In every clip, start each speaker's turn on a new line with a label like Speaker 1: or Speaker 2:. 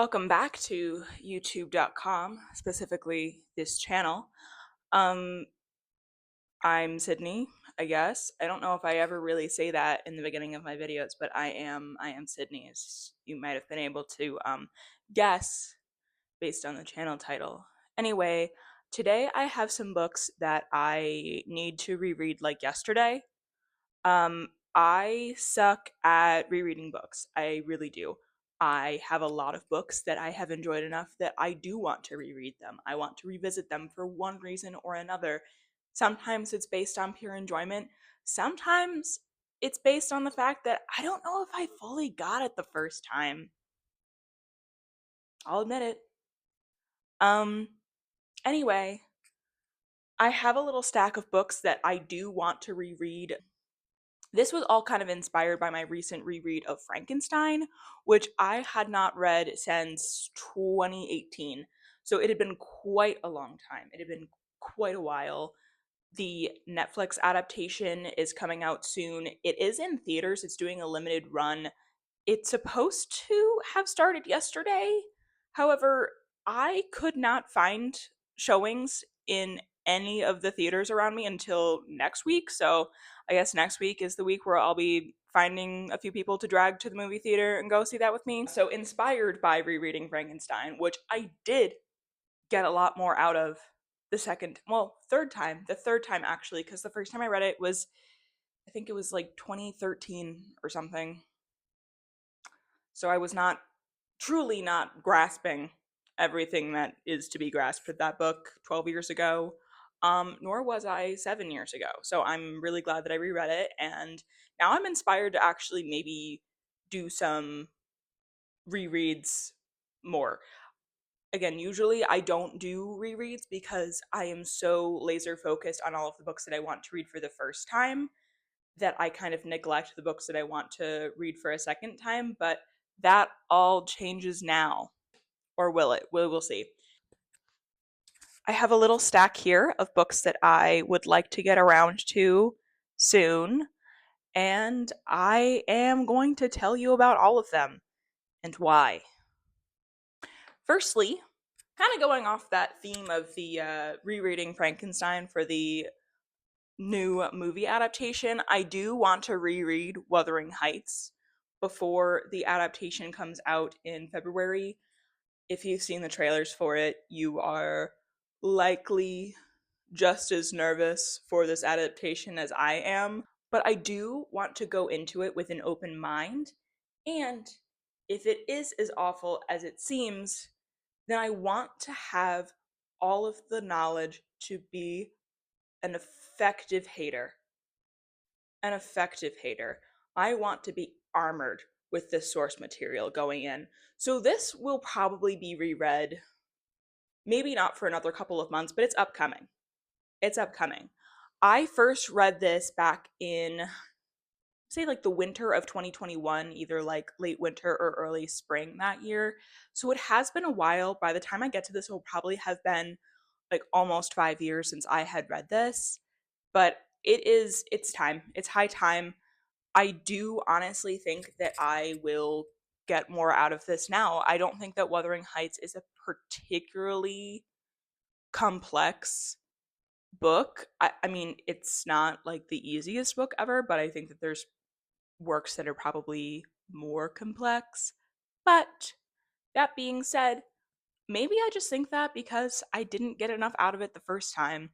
Speaker 1: Welcome back to youtube.com, specifically this channel. Um, I'm Sydney, I guess. I don't know if I ever really say that in the beginning of my videos, but I am Sydney, as you might have been able to guess based on the channel title. Anyway, today I have some books that I need to reread like yesterday. I suck at rereading books. I really do. I have a lot of books that I have enjoyed enough that I do want to reread them. I want to revisit them for one reason or another. Sometimes it's based on pure enjoyment. Sometimes it's based on the fact that I don't know if I fully got it the first time. I'll admit it. Um, anyway, I have a little stack of books that I do want to reread. This was all kind of inspired by my recent reread of Frankenstein, which I had not read since 2018. So it had been quite a long time. It had been quite a while. The Netflix adaptation is coming out soon. It is in theaters, it's doing a limited run. It's supposed to have started yesterday. However, I could not find showings in any of the theaters around me until next week. So I guess next week is the week where I'll be finding a few people to drag to the movie theater and go see that with me. So, inspired by rereading Frankenstein, which I did get a lot more out of the third time actually, because the first time I read it was, I think it was like 2013 or something. So I was not truly not grasping everything that is to be grasped with that book 12 years ago. Nor was I 7 years ago. So I'm really glad that I reread it. And now I'm inspired to actually maybe do some rereads more. Again, usually I don't do rereads because I am so laser focused on all of the books that I want to read for the first time that I kind of neglect the books that I want to read for a second time, but that all changes now. Or will it? We'll see. I have a little stack here of books that I would like to get around to soon, and I am going to tell you about all of them and why. Firstly, kind of going off that theme of the rereading Frankenstein for the new movie adaptation, I do want to reread Wuthering Heights before the adaptation comes out in February. If you've seen the trailers for it, you are likely just as nervous for this adaptation as I am. But I do want to go into it with an open mind. And if it is as awful as it seems, then I want to have all of the knowledge to be an effective hater. An effective hater. I want to be armored with this source material going in. So this will probably be reread, maybe not for another couple of months, but it's upcoming. It's upcoming. I first read this back in, say, like the winter of 2021, either like late winter or early spring that year. So it has been a while. By the time I get to this, it will probably have been like almost 5 years since I had read this. But it's time. It's high time. I do honestly think that I will get more out of this now. I don't think that Wuthering Heights is a particularly complex book. I mean, it's not like the easiest book ever, but I think that there's works that are probably more complex. But that being said, maybe I just think that because I didn't get enough out of it the first time.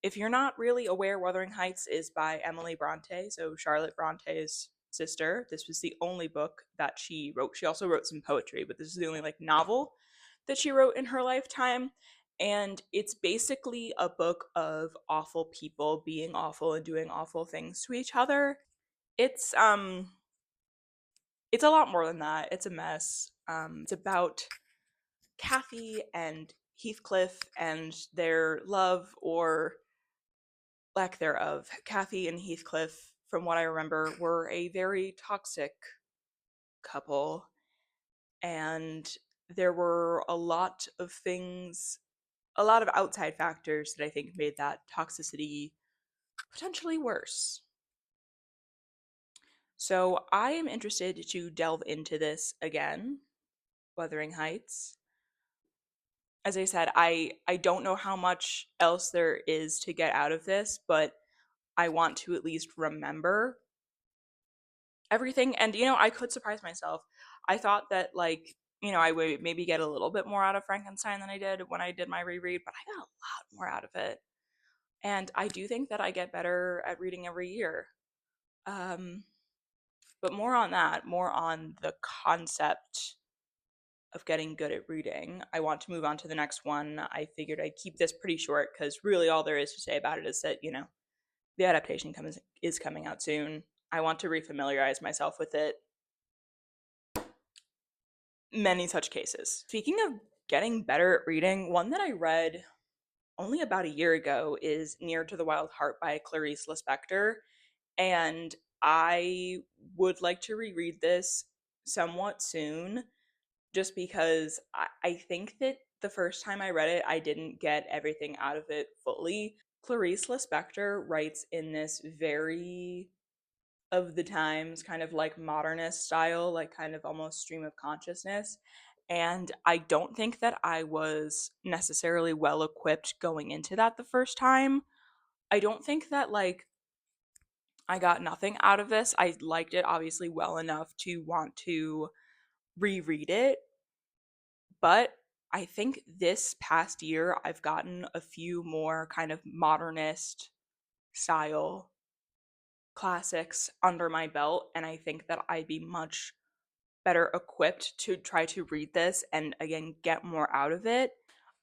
Speaker 1: If you're not really aware, Wuthering Heights is by Emily Bronte, so Charlotte Bronte's sister. This was the only book that she wrote. She also wrote some poetry, but this is the only like novel that she wrote in her lifetime. And it's basically a book of awful people being awful and doing awful things to each other. It's um it's a lot more than that. It's a mess. It's about Kathy and Heathcliff and their love or lack thereof. Kathy and Heathcliff, from what I remember, were a very toxic couple, and there were a lot of things, a lot of outside factors that I think made that toxicity potentially worse. So I am interested to delve into this again. Wuthering Heights. As I said, I don't know how much else there is to get out of this, but I want to at least remember everything. And I could surprise myself. I thought that, like, I would maybe get a little bit more out of Frankenstein than I did when I did my reread, but I got a lot more out of it. And I do think that I get better at reading every year. Um, but more on that, more on the concept of getting good at reading. I want to move on to the next one. I figured I'd keep this pretty short because really all there is to say about it is that, the adaptation is coming out soon. I want to refamiliarize myself with it. Many such cases. Speaking of getting better at reading, one that I read only about a year ago is Near to the Wild Heart by Clarice Lispector. And I would like to reread this somewhat soon just because I think that the first time I read it, I didn't get everything out of it fully. Clarice Lispector writes in this very of the times kind of like modernist style, like kind of almost stream of consciousness. And I don't think that I was necessarily well equipped going into that the first time. I don't think that like I got nothing out of this. I liked it obviously well enough to want to reread it, but I think this past year I've gotten a few more kind of modernist style classics under my belt, and I think that I'd be much better equipped to try to read this and again get more out of it.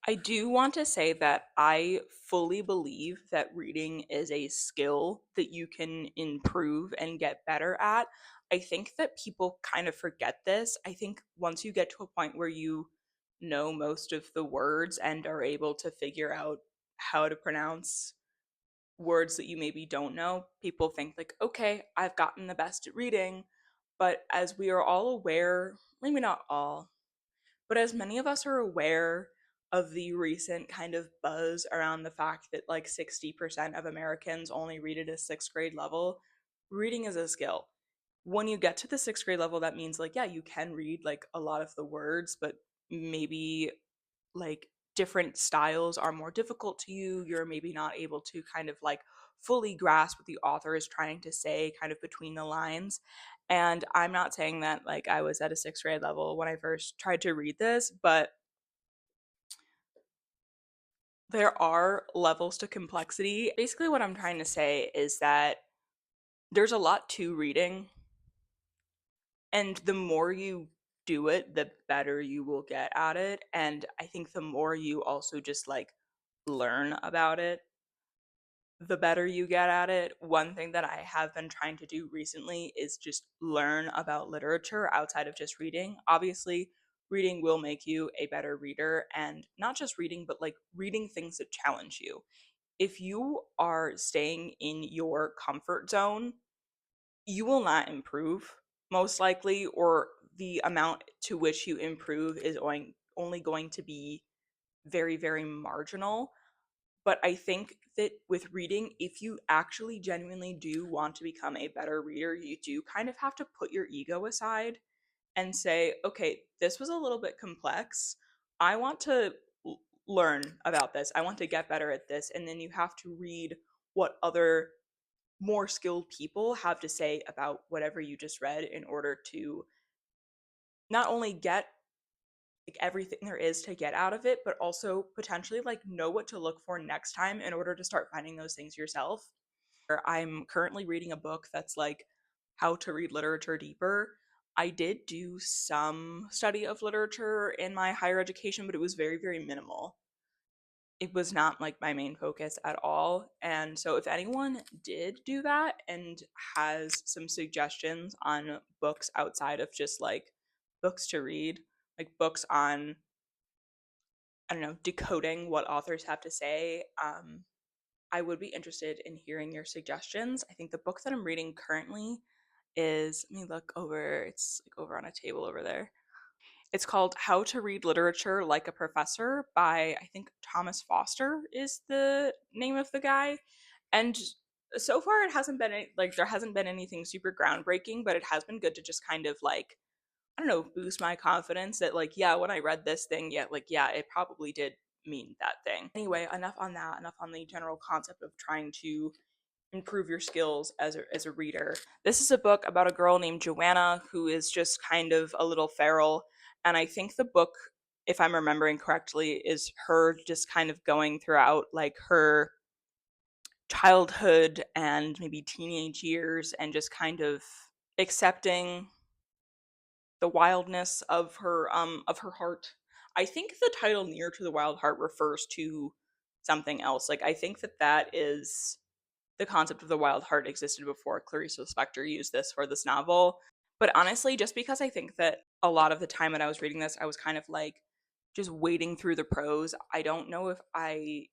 Speaker 1: I do want to say that I fully believe that reading is a skill that you can improve and get better at. I think that people kind of forget this. I think once you get to a point where you know most of the words and are able to figure out how to pronounce words that you maybe don't know, people think like, okay, I've gotten the best at reading. But as we are all aware, maybe not all, but as many of us are aware of the recent kind of buzz around the fact that like 60% of Americans only read at a sixth grade level, reading is a skill. When you get to the sixth grade level, that means like, yeah, you can read like a lot of the words, but maybe like different styles are more difficult to you. You're maybe not able to kind of like fully grasp what the author is trying to say kind of between the lines. And I'm not saying that like I was at a sixth grade level when I first tried to read this, but there are levels to complexity. Basically, what I'm trying to say is that there's a lot to reading, and the more you do it, the better you will get at it. And I think the more you also just like learn about it, the better you get at it. One thing that I have been trying to do recently is just learn about literature outside of just reading. Obviously, reading will make you a better reader, and not just reading, but like reading things that challenge you. If you are staying in your comfort zone, you will not improve, most likely, or the amount to which you improve is only going to be very, very marginal. But I think that with reading, if you actually genuinely do want to become a better reader, you do kind of have to put your ego aside and say, okay, this was a little bit complex. I want to learn about this. I want to get better at this. And then you have to read what other more skilled people have to say about whatever you just read in order to not only get like everything there is to get out of it, but also potentially like know what to look for next time in order to start finding those things yourself. I'm currently reading a book that's like How to Read Literature Deeper. I did do some study of literature in my higher education, but it was very, very minimal. It was not like my main focus at all. And so if anyone did do that and has some suggestions on books outside of just like books to read, like books on, I don't know, decoding what authors have to say, I would be interested in hearing your suggestions. I think the book that I'm reading currently is, let me look over, it's like over on a table over there. It's called How to Read Literature Like a Professor by, I think, Thomas Foster is the name of the guy. And so far it hasn't been like there hasn't been anything super groundbreaking, but it has been good to just kind of like I don't know, boost my confidence that, like, yeah, when I read this thing, yeah, like, yeah, it probably did mean that thing. Anyway, enough on that, enough on the general concept of trying to improve your skills as a reader. This is a book about a girl named Joanna who is just kind of a little feral. And I think the book, if I'm remembering correctly, is her just kind of going throughout like her childhood and maybe teenage years and just kind of accepting the wildness of her heart. I think the title Near to the Wild Heart refers to something else. Like I think that that is the concept of the wild heart existed before Clarice Lispector used this for this novel. But honestly, just because I think that a lot of the time that I was reading this, I was kind of like just wading through the prose. I don't know if I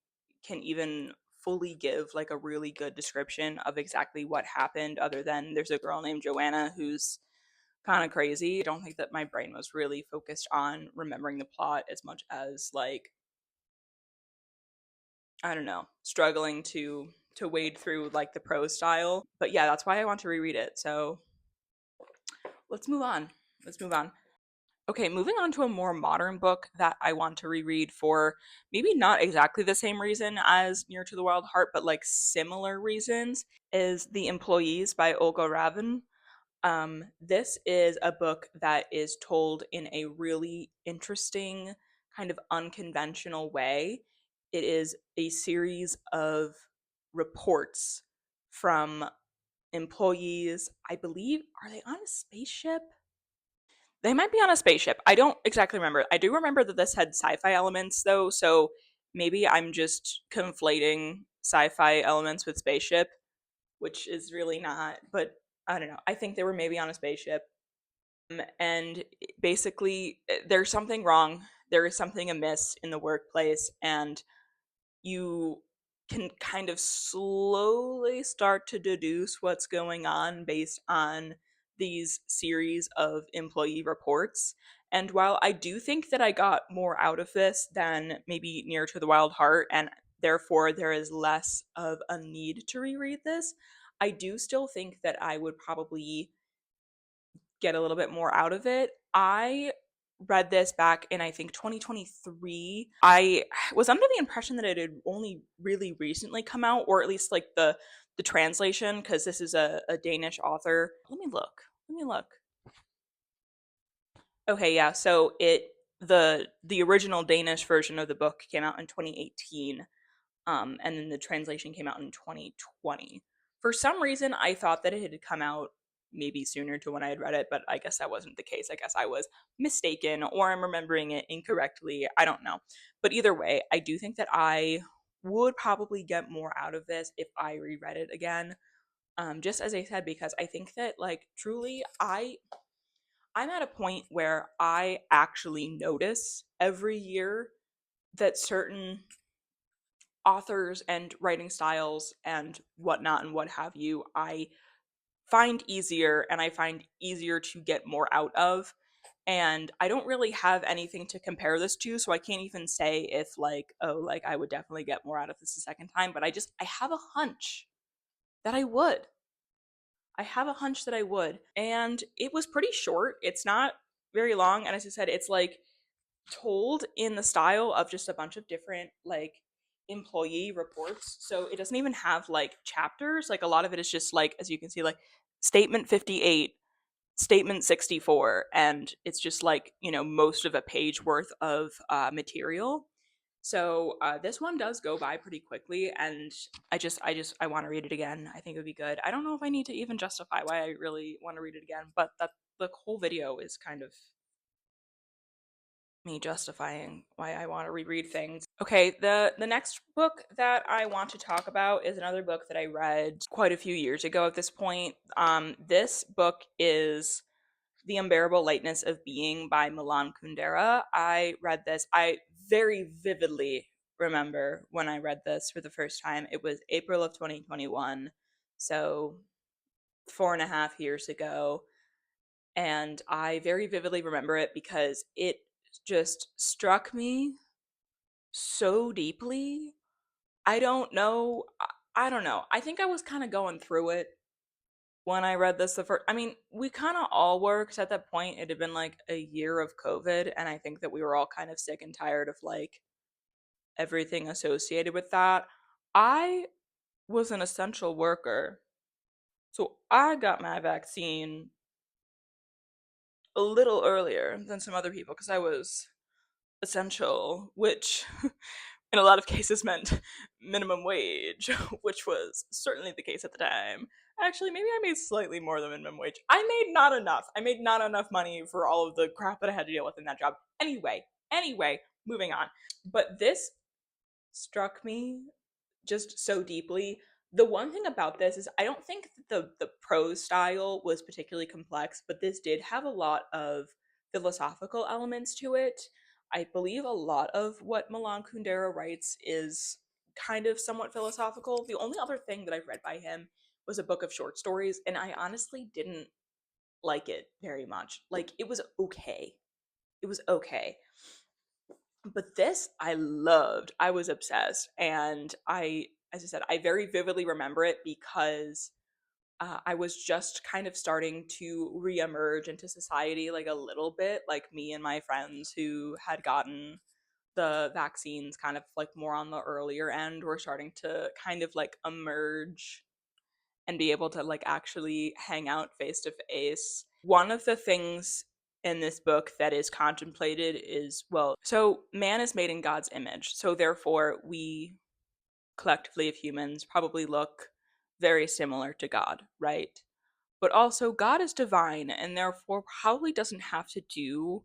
Speaker 1: can even fully give like a really good description of exactly what happened, other than there's a girl named Joanna who's kind of crazy. I don't think that my brain was really focused on remembering the plot as much as like, I don't know, struggling to wade through like the prose style. But yeah, that's why I want to reread it. So let's move on. Let's move on. Okay, moving on to a more modern book that I want to reread for maybe not exactly the same reason as Near to the Wild Heart, but like similar reasons, is The Employees by Olga Ravn. This is a book that is told in a really interesting, kind of unconventional way. It is a series of reports from employees. I believe, are they on a spaceship? They might be on a spaceship. I don't exactly remember. I do remember that this had sci fi elements, though, so maybe I'm just conflating sci fi elements with spaceship, which is really not, but I don't know. I think they were maybe on a spaceship. And basically, there's something wrong. There is something amiss in the workplace, and you can kind of slowly start to deduce what's going on based on these series of employee reports. And while I do think that I got more out of this than maybe Near to the Wild Heart, and therefore there is less of a need to reread this, I do still think that I would probably get a little bit more out of it. I read this back in I think 2023. I was under the impression that it had only really recently come out, or at least like the translation, because this is a Danish author. Let me look. Let me look. Okay, yeah. So the original Danish version of the book came out in 2018, and then the translation came out in 2020. For some reason, I thought that it had come out maybe sooner to when I had read it, but I guess that wasn't the case. I guess I was mistaken, or I'm remembering it incorrectly. I don't know. But either way, I do think that I would probably get more out of this if I reread it again. Just as I said, because I think that like truly, I'm at a point where I actually notice every year that certain authors and writing styles and whatnot and what have you, I find easier and I find easier to get more out of. And I don't really have anything to compare this to, so I can't even say if like, oh, like I would definitely get more out of this a second time, but I have a hunch that I would. I have a hunch that I would. And it was pretty short. It's not very long, and as I said, it's like told in the style of just a bunch of different like employee reports. So it doesn't even have like chapters. Like a lot of it is just like, as you can see, like statement 58, statement 64, and it's just like, you know, most of a page worth of material. So this one does go by pretty quickly, and I want to read it again. I think it would be good. I don't know if I need to even justify why I really want to read it again, but that the whole video is kind of me justifying why I want to reread things. Okay, the next book that I want to talk about is another book that I read quite a few years ago at this point. This book is The Unbearable Lightness of Being by Milan Kundera. I read this. I very vividly remember when I read this for the first time. It was April of 2021, so 4.5 years ago, and I very vividly remember it because it just struck me so deeply. I don't know. I don't know. I think I was kind of going through it when I read this the first, I mean, we kind of all were, 'cause at that point it had been like a year of COVID, and I think that we were all kind of sick and tired of like everything associated with that. I was an essential worker, so I got my vaccine a little earlier than some other people because I was essential, which in a lot of cases meant minimum wage, which was certainly the case at the time. Actually, maybe I made slightly more than minimum wage. I made not enough. I made not enough money for all of the crap that I had to deal with in that job. Anyway, moving on. But this struck me just so deeply. The one thing about this is I don't think that the prose style was particularly complex, but this did have a lot of philosophical elements to it. I believe a lot of what Milan Kundera writes is kind of somewhat philosophical. The only other thing that I've read by him was a book of short stories, and I honestly didn't like it very much. Like, it was okay. It was okay. But this I loved. I was obsessed. And as I said, I very vividly remember it because I was just kind of starting to reemerge into society like a little bit, like me and my friends who had gotten the vaccines kind of like more on the earlier end were starting to kind of like emerge and be able to like actually hang out face to face. One of the things in this book that is contemplated is, well, so man is made in God's image. So therefore, we collectively of humans probably look very similar to God, right? But also, God is divine and therefore probably doesn't have to do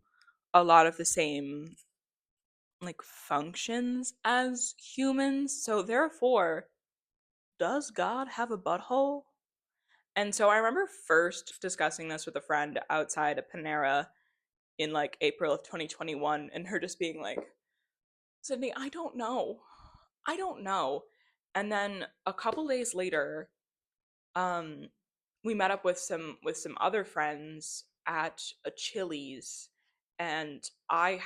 Speaker 1: a lot of the same like functions as humans. So therefore, does God have a butthole? And so I remember first discussing this with a friend outside of Panera in like April of 2021, and her just being like, Sydney, I don't know. I don't know. And then a couple days later, um, we met up with some other friends at a Chili's, and I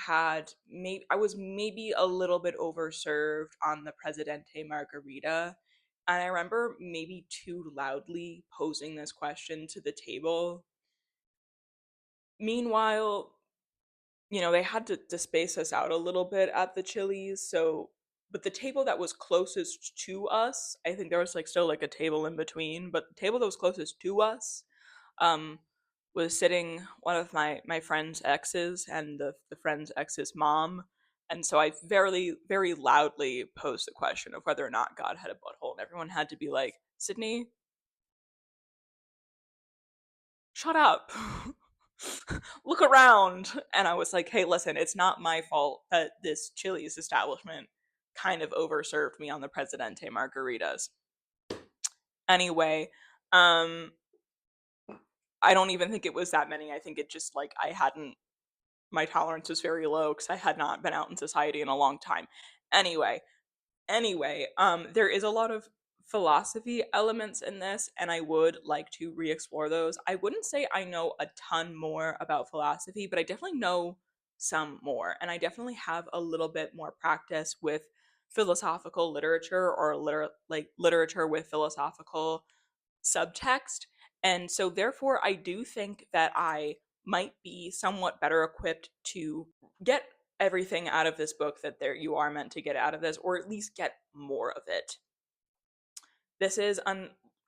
Speaker 1: was maybe a little bit overserved on the Presidente margarita, and I remember maybe too loudly posing this question to the table. Meanwhile, they had to space us out a little bit at the Chili's, so but the table that was closest to us, I think there was like still like a table in between, but the table that was closest to us um was sitting one of my friend's exes and the friend's ex's mom. And so I very loudly posed the question of whether or not God had a butthole, and everyone had to be like, Sydney, shut up. Look around. And I was like, hey, listen, it's not my fault that this Chili's establishment kind of overserved me on the Presidente margaritas. Anyway, um, I don't even think it was that many. I think it just like I hadn't, my tolerance was very low because I had not been out in society in a long time. Anyway, there is a lot of philosophy elements in this, and I would like to re-explore those. I wouldn't say I know a ton more about philosophy, but I definitely know some more, and I definitely have a little bit more practice with philosophical literature or literature with philosophical subtext. And so therefore I do think that I might be somewhat better equipped to get everything out of this book that there you are meant to get out of this, or at least get more of it. This is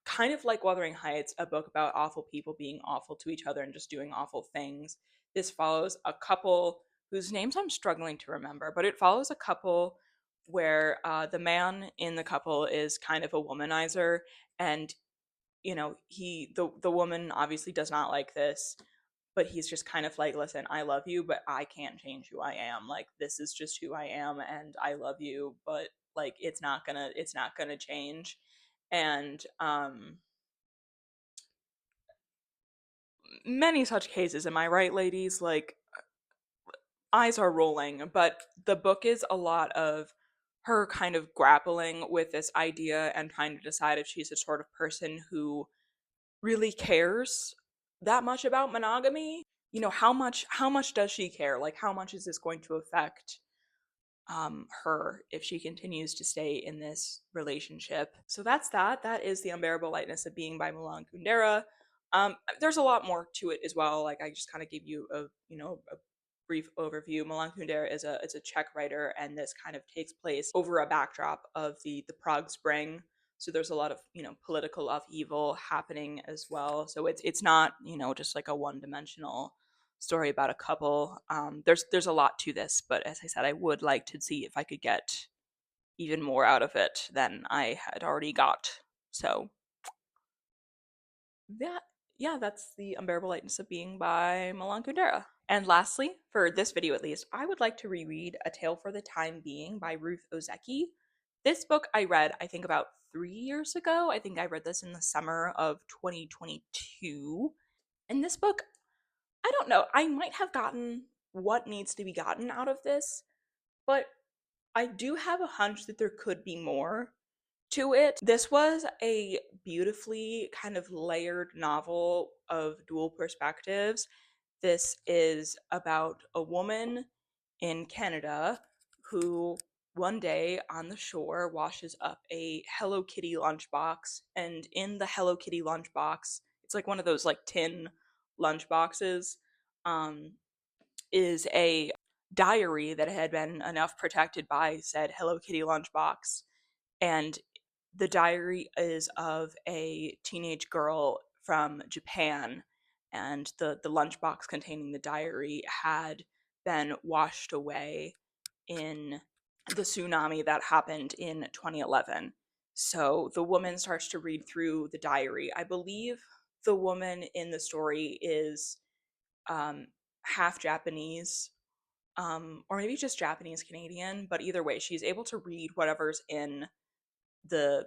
Speaker 1: kind of like Wuthering Heights, a book about awful people being awful to each other and just doing awful things. This follows a couple whose names I'm struggling to remember, but it follows a couple where the man in the couple is kind of a womanizer, and the woman obviously does not like this, but he's just kind of like, listen, I love you, but I can't change who I am. Like, this is just who I am, and I love you, but like it's not gonna change. And many such cases, am I right, ladies? Like, eyes are rolling. But the book is a lot of her kind of grappling with this idea and trying to decide if she's the sort of person who really cares that much about monogamy. How much does she care? Like, how much is this going to affect her if she continues to stay in this relationship. So that's that. That is The Unbearable Lightness of Being by Milan Kundera. There's a lot more to it as well. Like I just kind of gave you a brief overview. Milan Kundera is a Czech writer, and this kind of takes place over a backdrop of the Prague Spring. So there's a lot of political upheaval happening as well. So it's not just like a one dimensional story about a couple. There's a lot to this, but as I said, I would like to see if I could get even more out of it than I had already got. So that yeah, that's The Unbearable Lightness of Being by Milan Kundera. And lastly, for this video at least, I would like to reread A Tale for the Time Being by Ruth Ozeki. This book I read, I think, about 3 years ago. I think I read this in the summer of 2022. And this book, I don't know, I might have gotten what needs to be gotten out of this, but I do have a hunch that there could be more to it. This was a beautifully kind of layered novel of dual perspectives. This is about a woman in Canada who one day on the shore washes up a Hello Kitty lunchbox, and in the Hello Kitty lunchbox, it's like one of those like tin lunchboxes, um, is a diary that had been enough protected by said Hello Kitty lunchbox. And the diary is of a teenage girl from Japan, and the lunchbox containing the diary had been washed away in the tsunami that happened in 2011. So the woman starts to read through the diary. I believe the woman in the story is um, half Japanese, or maybe just Japanese Canadian, but either way, she's able to read whatever's in the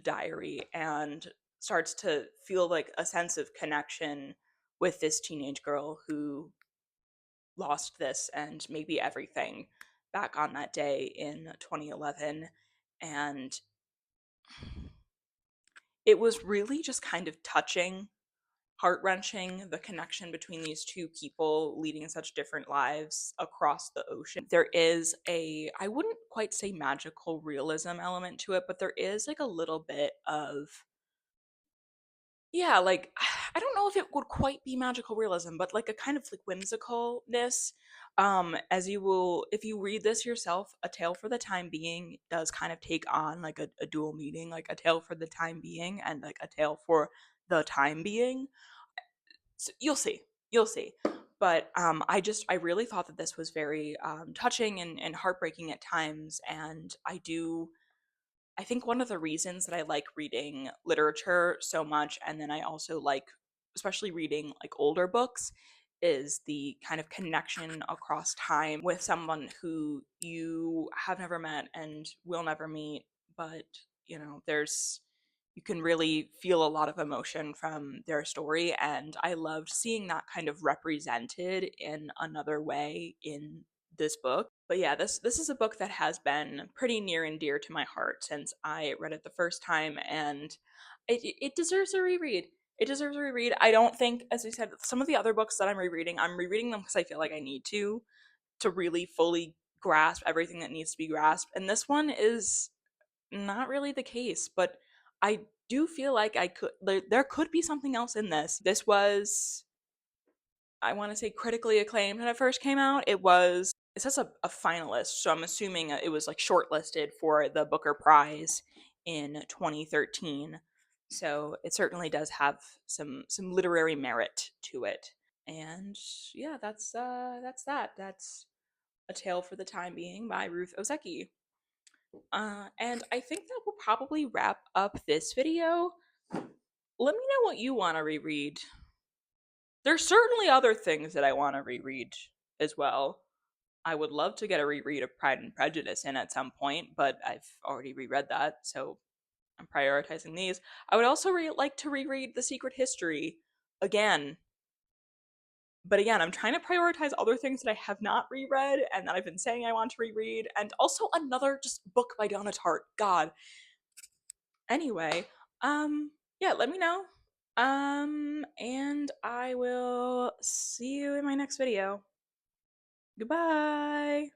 Speaker 1: diary and starts to feel like a sense of connection with this teenage girl who lost this and maybe everything back on that day in 2011. And it was really just kind of touching, heart-wrenching, the connection between these two people leading such different lives across the ocean. There is a, I wouldn't quite say magical realism element to it, but there is like a little bit of, yeah, like I don't know if it would quite be magical realism, but like a kind of like whimsicalness. As you will, if you read this yourself, A Tale for the Time Being does kind of take on like a dual meaning, like a tale for the time being and like a tale for the time being. So you'll see. But I really thought that this was very touching and heartbreaking at times, and I think one of the reasons that I like reading literature so much, and then I also like, especially reading like older books, is the kind of connection across time with someone who you have never met and will never meet, but there's, you can really feel a lot of emotion from their story, and I loved seeing that kind of represented in another way in this book. But yeah, this is a book that has been pretty near and dear to my heart since I read it the first time, and it deserves a reread. It deserves a reread. I don't think, as I said, some of the other books that I'm rereading them because I feel like I need to really fully grasp everything that needs to be grasped. And this one is not really the case, but I do feel like there could be something else in this. This was, I want to say, critically acclaimed when it first came out. It says a finalist, so I'm assuming it was like shortlisted for the Booker Prize in 2013. So it certainly does have some literary merit to it. And yeah, that's that. That's A Tale for the Time Being by Ruth Ozeki. And I think that will probably wrap up this video. Let me know what you want to reread. There's certainly other things that I want to reread as well. I would love to get a reread of Pride and Prejudice in at some point, but I've already reread that, so I'm prioritizing these. I would also like to reread The Secret History again. But again, I'm trying to prioritize other things that I have not reread and that I've been saying I want to reread, and also another just book by Donna Tartt. God. Anyway, yeah, let me know. And I will see you in my next video. Goodbye.